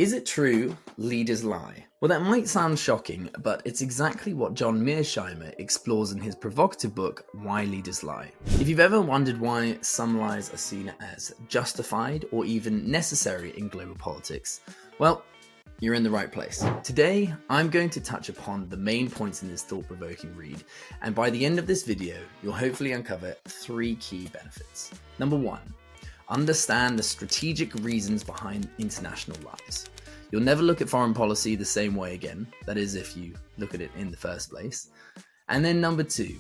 Is it true leaders lie? Well, that might sound shocking, but it's exactly what John Mearsheimer explores in his provocative book, Why Leaders Lie. If you've ever wondered why some lies are seen as justified or even necessary in global politics, well, you're in the right place. Today, I'm going to touch upon the main points in this thought-provoking read, and by the end of this video, you'll hopefully uncover 3 key benefits. Number 1. Understand the strategic reasons behind international lies. You'll never look at foreign policy the same way again, that is if you look at it in the first place. And then number 2,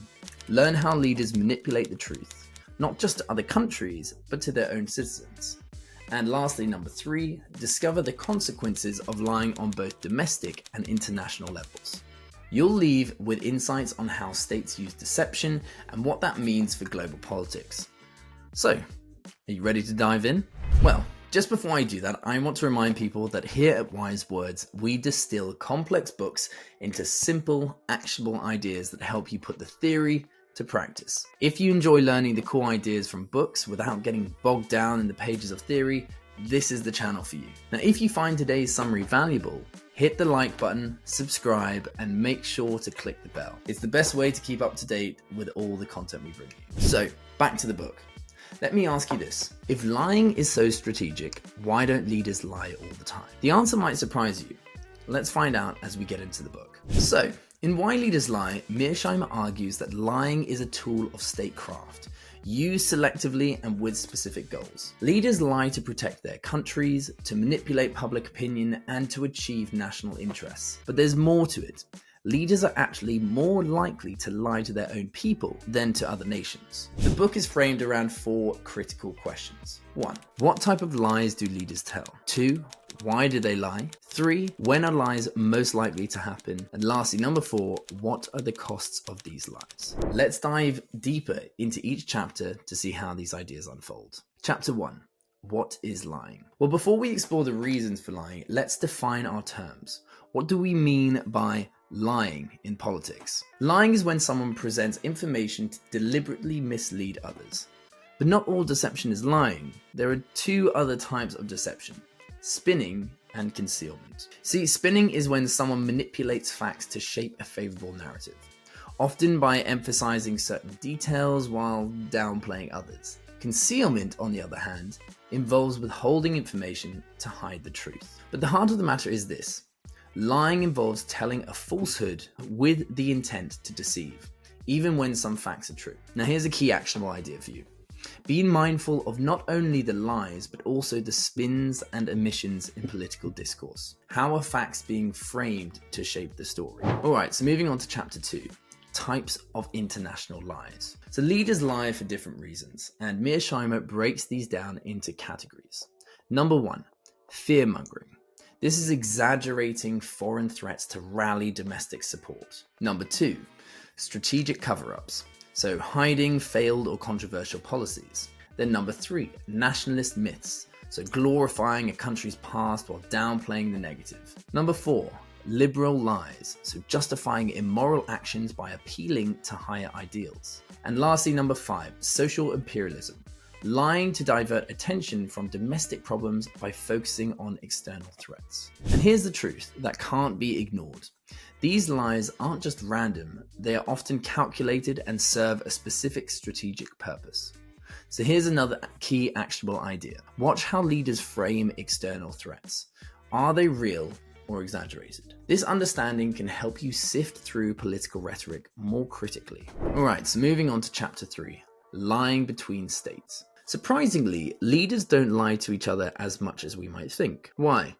learn how leaders manipulate the truth, not just to other countries, but to their own citizens. And lastly, number 3, discover the consequences of lying on both domestic and international levels. You'll leave with insights on how states use deception and what that means for global politics. So, are you ready to dive in? Well, just before I do that, I want to remind people that here at Wise Words, we distill complex books into simple, actionable ideas that help you put the theory to practice. If you enjoy learning the core ideas from books without getting bogged down in the pages of theory, this is the channel for you. Now, if you find today's summary valuable, hit the like button, subscribe, and make sure to click the bell. It's the best way to keep up to date with all the content we bring you. So, back to the book. Let me ask you this. If lying is so strategic, why don't leaders lie all the time? The answer might surprise you. Let's find out as we get into the book. So, in Why Leaders Lie, Mearsheimer argues that lying is a tool of statecraft, used selectively and with specific goals. Leaders lie to protect their countries, to manipulate public opinion, and to achieve national interests. But there's more to it. Leaders are actually more likely to lie to their own people than to other nations. The book is framed around 4 critical questions. 1. What type of lies do leaders tell? 2. Why do they lie? 3. When are lies most likely to happen? And lastly, number 4, what are the costs of these lies? Let's dive deeper into each chapter to see how these ideas unfold. Chapter 1. What is lying? Well, before we explore the reasons for lying, let's define our terms. What do we mean by lying in politics? Lying is when someone presents information to deliberately mislead others. But not all deception is lying. There are 2 other types of deception: spinning and concealment. See, spinning is when someone manipulates facts to shape a favorable narrative, often by emphasizing certain details while downplaying others. Concealment, on the other hand, involves withholding information to hide the truth. But the heart of the matter is this. Lying involves telling a falsehood with the intent to deceive, even when some facts are true. Now here's a key actionable idea for you. Be mindful of not only the lies, but also the spins and omissions in political discourse. How are facts being framed to shape the story? Alright, so moving on to chapter 2. Types of international lies. So leaders lie for different reasons, and Mearsheimer breaks these down into categories. Number 1, fearmongering. This is exaggerating foreign threats to rally domestic support. Number 2, strategic cover-ups. So hiding failed or controversial policies. Then number 3, nationalist myths. So glorifying a country's past while downplaying the negative. Number 4, liberal lies. So justifying immoral actions by appealing to higher ideals. And lastly, number 5, social imperialism. Lying to divert attention from domestic problems by focusing on external threats. And here's the truth that can't be ignored. These lies aren't just random, they are often calculated and serve a specific strategic purpose. So here's another key actionable idea. Watch how leaders frame external threats. Are they real or exaggerated? This understanding can help you sift through political rhetoric more critically. Alright, so moving on to chapter 3, lying between states. Surprisingly, leaders don't lie to each other as much as we might think. Why?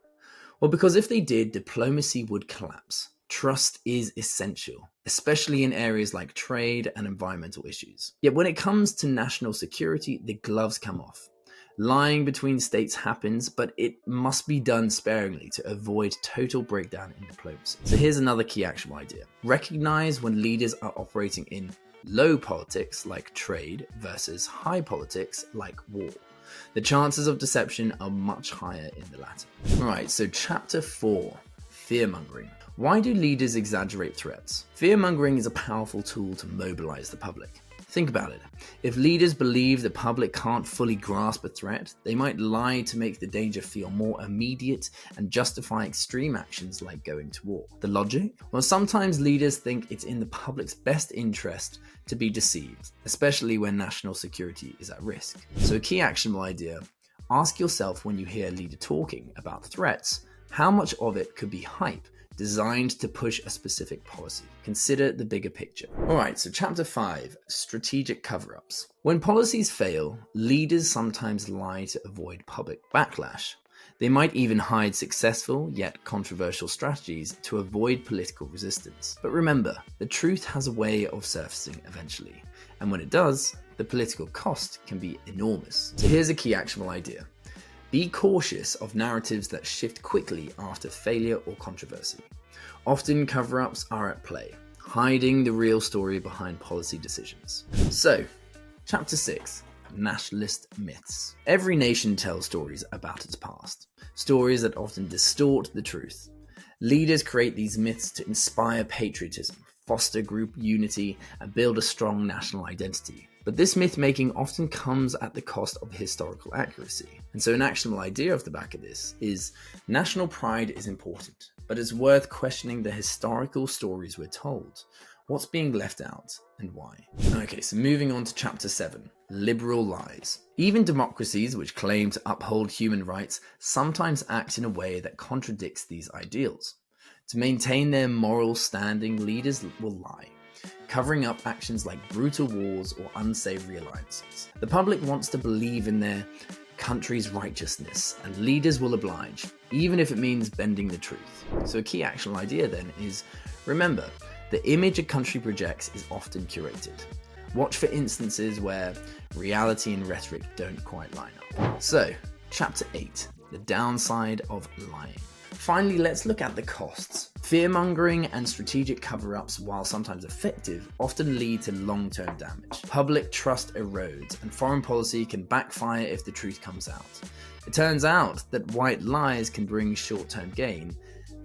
Well, because if they did, diplomacy would collapse. Trust is essential, especially in areas like trade and environmental issues. Yet when it comes to national security, the gloves come off. Lying between states happens, but it must be done sparingly to avoid total breakdown in diplomacy. So here's another key actionable idea. Recognize when leaders are operating in low politics like trade versus high politics like war. The chances of deception are much higher in the latter. Alright, so chapter 4, fearmongering. Why do leaders exaggerate threats? Fearmongering is a powerful tool to mobilize the public. Think about it. If leaders believe the public can't fully grasp a threat, they might lie to make the danger feel more immediate and justify extreme actions like going to war. The logic? Well, sometimes leaders think it's in the public's best interest to be deceived, especially when national security is at risk. So a key actionable idea: ask yourself when you hear a leader talking about threats, how much of it could be hype designed to push a specific policy. Consider the bigger picture. Alright, so chapter 5, strategic cover-ups. When policies fail, leaders sometimes lie to avoid public backlash. They might even hide successful yet controversial strategies to avoid political resistance. But remember, the truth has a way of surfacing eventually, and when it does, the political cost can be enormous. So here's a key actionable idea. Be cautious of narratives that shift quickly after failure or controversy. Often cover-ups are at play, hiding the real story behind policy decisions. So, chapter 6, nationalist myths. Every nation tells stories about its past, stories that often distort the truth. Leaders create these myths to inspire patriotism, foster group unity, and build a strong national identity. But this myth-making often comes at the cost of historical accuracy. And so an actionable idea off the back of this is national pride is important, but it's worth questioning the historical stories we're told. What's being left out and why? Okay, so moving on to chapter 7, liberal lies. Even democracies which claim to uphold human rights sometimes act in a way that contradicts these ideals. To maintain their moral standing, leaders will lie, covering up actions like brutal wars or unsavory alliances. The public wants to believe in their country's righteousness, and leaders will oblige, even if it means bending the truth. So a key actionable idea then is, remember, the image a country projects is often curated. Watch for instances where reality and rhetoric don't quite line up. So, chapter 8, the downside of lying. Finally, let's look at the costs. Fearmongering and strategic cover-ups, while sometimes effective, often lead to long-term damage. Public trust erodes, and foreign policy can backfire if the truth comes out. It turns out that white lies can bring short-term gain.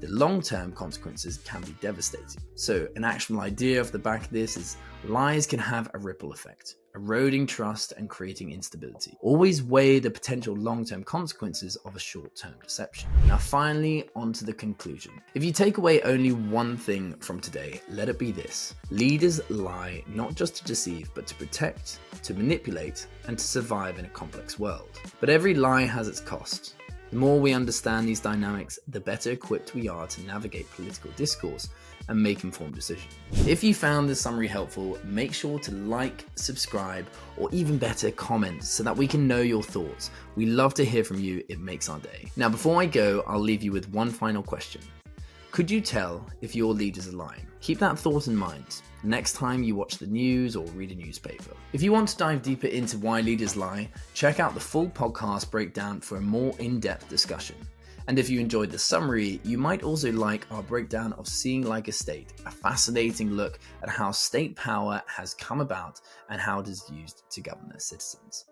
The long-term consequences can be devastating. So an actionable idea off the back of this is lies can have a ripple effect, eroding trust and creating instability. Always weigh the potential long-term consequences of a short-term deception. Now finally, on to the conclusion. If you take away only one thing from today, let it be this. Leaders lie not just to deceive, but to protect, to manipulate, and to survive in a complex world. But every lie has its cost. The more we understand these dynamics, the better equipped we are to navigate political discourse and make informed decisions. If you found this summary helpful, make sure to like, subscribe, or even better, comment so that we can know your thoughts. We love to hear from you, it makes our day. Now before I go, I'll leave you with one final question. Could you tell if your leaders are lying? Keep that thought in mind next time you watch the news or read a newspaper. If you want to dive deeper into why leaders lie, check out the full podcast breakdown for a more in-depth discussion. And if you enjoyed the summary, you might also like our breakdown of Seeing Like a State, a fascinating look at how state power has come about and how it is used to govern their citizens.